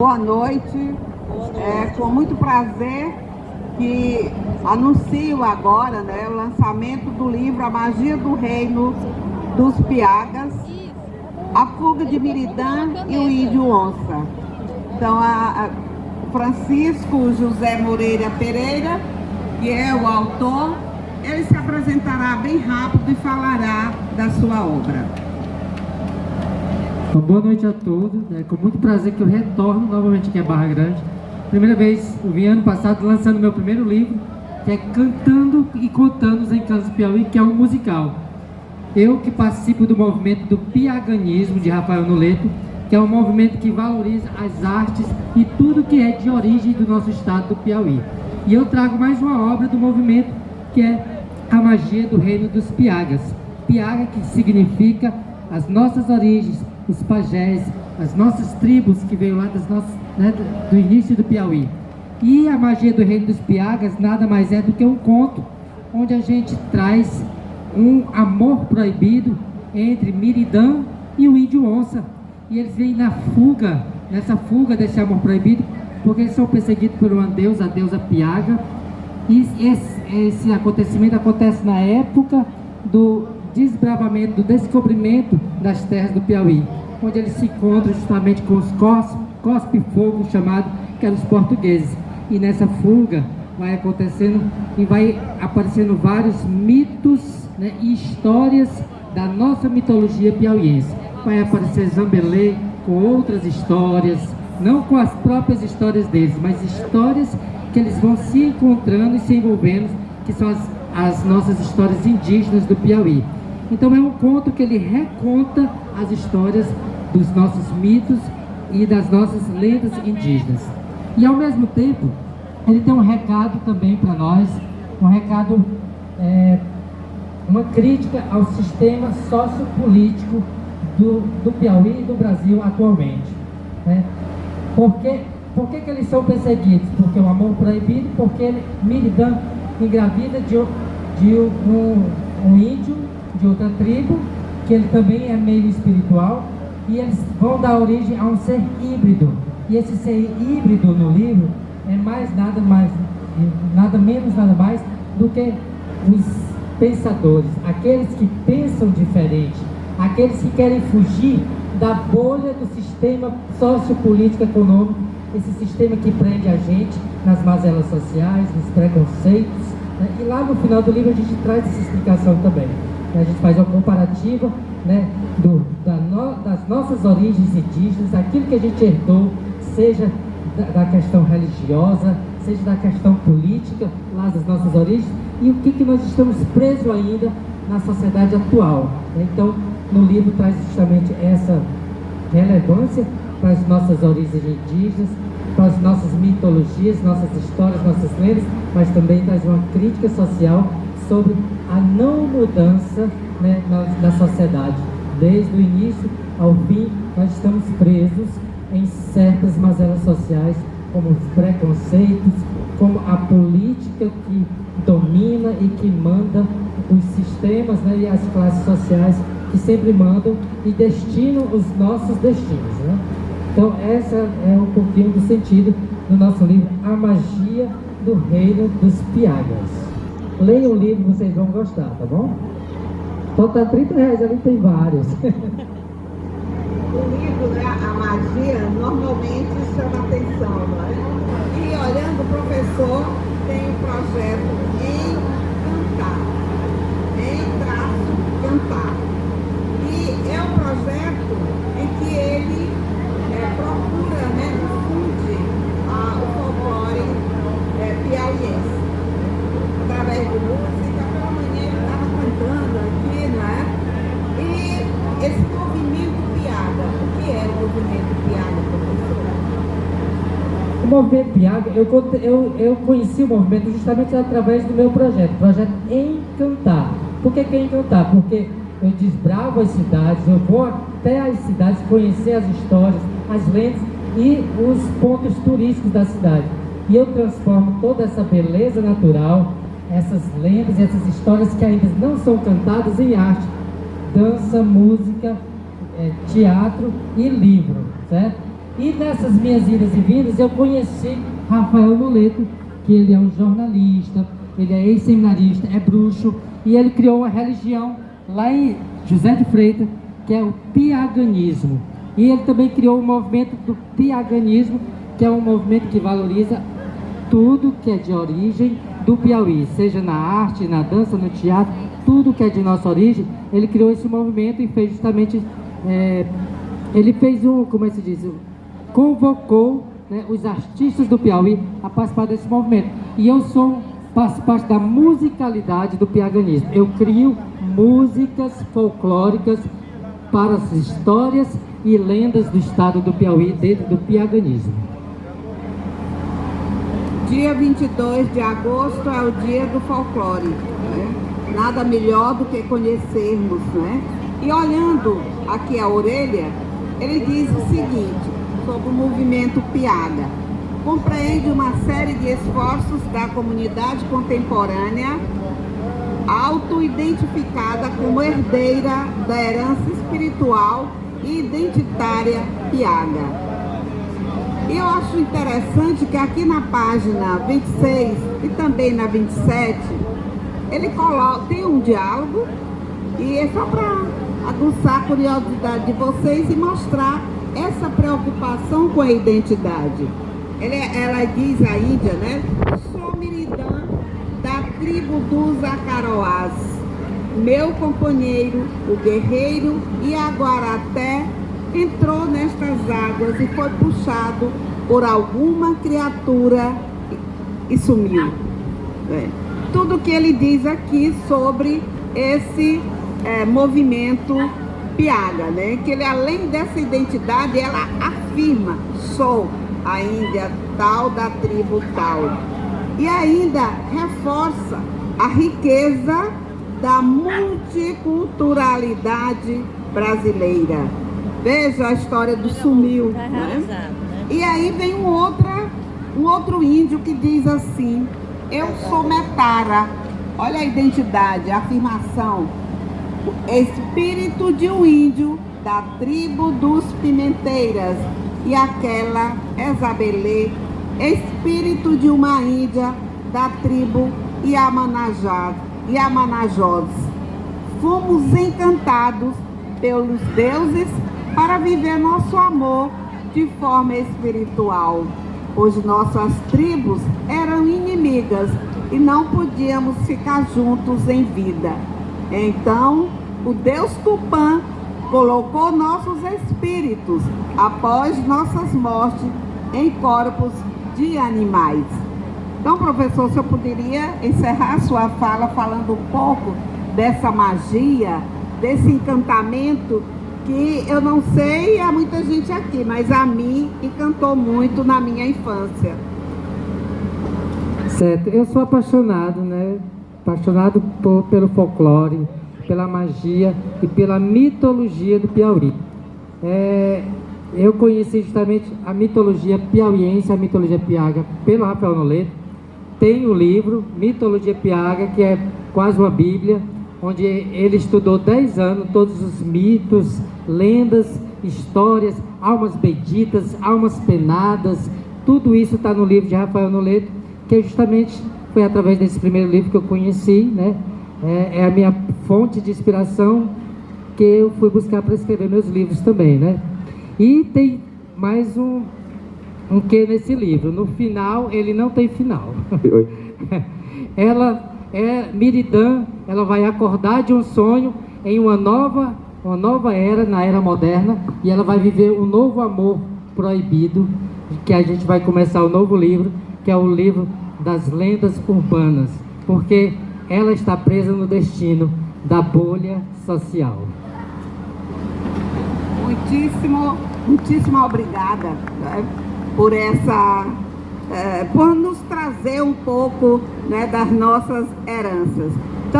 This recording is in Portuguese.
Boa noite. É com muito prazer que anuncio agora, o lançamento do livro A Magia do Reino dos Piagas, A Fuga de Miridã e o Índio Onça. Então, Francisco José Moreira Pereira, que é o autor, ele se apresentará bem rápido e falará da sua obra. Então, boa noite a todos. É com muito prazer que eu retorno novamente aqui a Barra Grande. Primeira vez, eu vim ano passado lançando meu primeiro livro, que é Cantando e Contando os Encantos do Piauí, que é um musical. Eu que participo do movimento do piaganismo de Rafael Noleto, que é um movimento que valoriza as artes e tudo que é de origem do nosso estado do Piauí. E eu trago mais uma obra do movimento, que é A Magia do Reino dos Piagas. Piaga, que significa as nossas origens, os pajés, as nossas tribos que veio lá do início do Piauí. E a magia do Reino dos Piagas nada mais é do que um conto, onde a gente traz um amor proibido entre Miridã e o Índio Onça. E eles vêm nessa fuga desse amor proibido, porque eles são perseguidos por uma deusa, a deusa Piaga. E esse acontecimento acontece na época do desbravamento, do descobrimento das terras do Piauí, onde eles se encontram justamente com os cospe-fogo chamados, que eram os portugueses. E nessa fuga vai acontecendo e vai aparecendo vários mitos, e histórias da nossa mitologia piauiense. Vai aparecer Zambelê com outras histórias, não com as próprias histórias deles, mas histórias que eles vão se encontrando e se envolvendo, que são as nossas histórias indígenas do Piauí. Então é um conto que ele reconta as histórias dos nossos mitos e das nossas lendas indígenas. E ao mesmo tempo, ele tem um recado também para nós, um recado, uma crítica ao sistema sociopolítico do Piauí e do Brasil atualmente. Por que eles são perseguidos? Porque o amor proibido, porque Miridã engravida de um índio de outra tribo, que ele também é meio espiritual, e eles vão dar origem a um ser híbrido. E esse ser híbrido no livro é nada menos do que os pensadores, aqueles que pensam diferente, aqueles que querem fugir da bolha do sistema sociopolítico econômico, esse sistema que prende a gente nas mazelas sociais, nos preconceitos, E lá no final do livro a gente traz essa explicação também. A gente faz uma comparativa, das nossas origens indígenas, aquilo que a gente herdou, seja da questão religiosa, seja da questão política, lá das nossas origens, e o que nós estamos presos ainda na sociedade atual. Então, no livro traz justamente essa relevância para as nossas origens indígenas, para as nossas mitologias, nossas histórias, nossas lendas, mas também traz uma crítica social sobre a não mudança da sociedade. Desde o início ao fim, nós estamos presos em certas mazelas sociais, como os preconceitos, como a política que domina e que manda os sistemas, e as classes sociais que sempre mandam e destinam os nossos destinos. Então, essa é um pouquinho do sentido do nosso livro, A Magia do Reino dos Piagas. Leiam o livro, vocês vão gostar, tá bom? Então tá R$30, ali tem vários. O livro, A Magia, normalmente chama atenção, não é? E olhando, o professor tem um projeto Cantar. E é um projeto em que ele procura, difunde o folclore piauiense. Através de música, pela manhã ele estava cantando aqui, E esse movimento Piaga, o que é o movimento Piaga, professor? O movimento Piaga, eu conheci o movimento justamente através do meu projeto Encantar. Por que Encantar? Porque eu desbravo as cidades, eu vou até as cidades conhecer as histórias, as lendas e os pontos turísticos da cidade. E eu transformo toda essa beleza natural, essas lendas e essas histórias que ainda não são cantadas em arte, dança, música, teatro e livro, certo? E nessas minhas idas e vindas eu conheci Rafael Noleto, que ele é um jornalista, ele é ex-seminarista, é bruxo, e ele criou uma religião lá em José de Freitas, que é o piaganismo. E ele também criou o movimento do piaganismo, que é um movimento que valoriza tudo que é de origem do Piauí, seja na arte, na dança, no teatro, tudo que é de nossa origem. Ele criou esse movimento e fez justamente, ele fez como é que se diz, convocou, né, os artistas do Piauí a participar desse movimento. E eu faço parte da musicalidade do piaganismo. Eu crio músicas folclóricas para as histórias e lendas do estado do Piauí dentro do piaganismo. Dia 22 de agosto é o dia do folclore, né? Nada melhor do que conhecermos, né? E olhando aqui a orelha, ele diz o seguinte, sobre o movimento Piaga. Compreende uma série de esforços da comunidade contemporânea auto-identificada como herdeira da herança espiritual e identitária Piaga. E eu acho interessante que aqui na página 26 e também na 27, ele tem um diálogo, e é só para aguçar a curiosidade de vocês e mostrar essa preocupação com a identidade. Ela diz, a Índia, né? Sou Miridã da tribo dos Acaroás, meu companheiro, o guerreiro Iaguaraté, entrou nestas águas e foi puxado por alguma criatura e sumiu. Tudo que ele diz aqui sobre esse movimento Piaga, né? Que ele, além dessa identidade, ela afirma, sou a Índia tal da tribo tal. E ainda reforça a riqueza da multiculturalidade brasileira. Veja a história do sumiu, né? E aí vem um outro índio que diz assim, eu sou Metara. Olha a identidade, a afirmação. Espírito de um índio da tribo dos Pimenteiras, e aquela Ezabelê, espírito de uma índia da tribo Yamanajós. Fomos encantados pelos deuses para viver nosso amor de forma espiritual, pois nossas tribos eram inimigas e não podíamos ficar juntos em vida. Então, o Deus Tupã colocou nossos espíritos, após nossas mortes, em corpos de animais. Então, professor, o senhor poderia encerrar sua fala falando um pouco dessa magia, desse encantamento, que eu não sei a muita gente aqui, mas a mim encantou muito na minha infância. Certo, eu sou apaixonado, né? Apaixonado pelo folclore, pela magia e pela mitologia do Piauí. Eu conheci justamente a mitologia piauiense, a mitologia Piaga, pelo Rafael Noleto. Tem o livro Mitologia Piaga, que é quase uma bíblia, onde ele estudou 10 anos todos os mitos, lendas, histórias, almas benditas, almas penadas. Tudo isso está no livro de Rafael Noleto, que justamente foi através desse primeiro livro que eu conheci, né? É a minha fonte de inspiração que eu fui buscar para escrever meus livros também, né? E tem mais um que nesse livro. No final, ele não tem final. Miridã, ela vai acordar de um sonho em uma nova era, na era moderna, e ela vai viver um novo amor proibido, que a gente vai começar o novo livro, que é o livro das lendas urbanas, porque ela está presa no destino da bolha social. Muitíssimo obrigada, né, por nos trazer um pouco, né, das nossas heranças.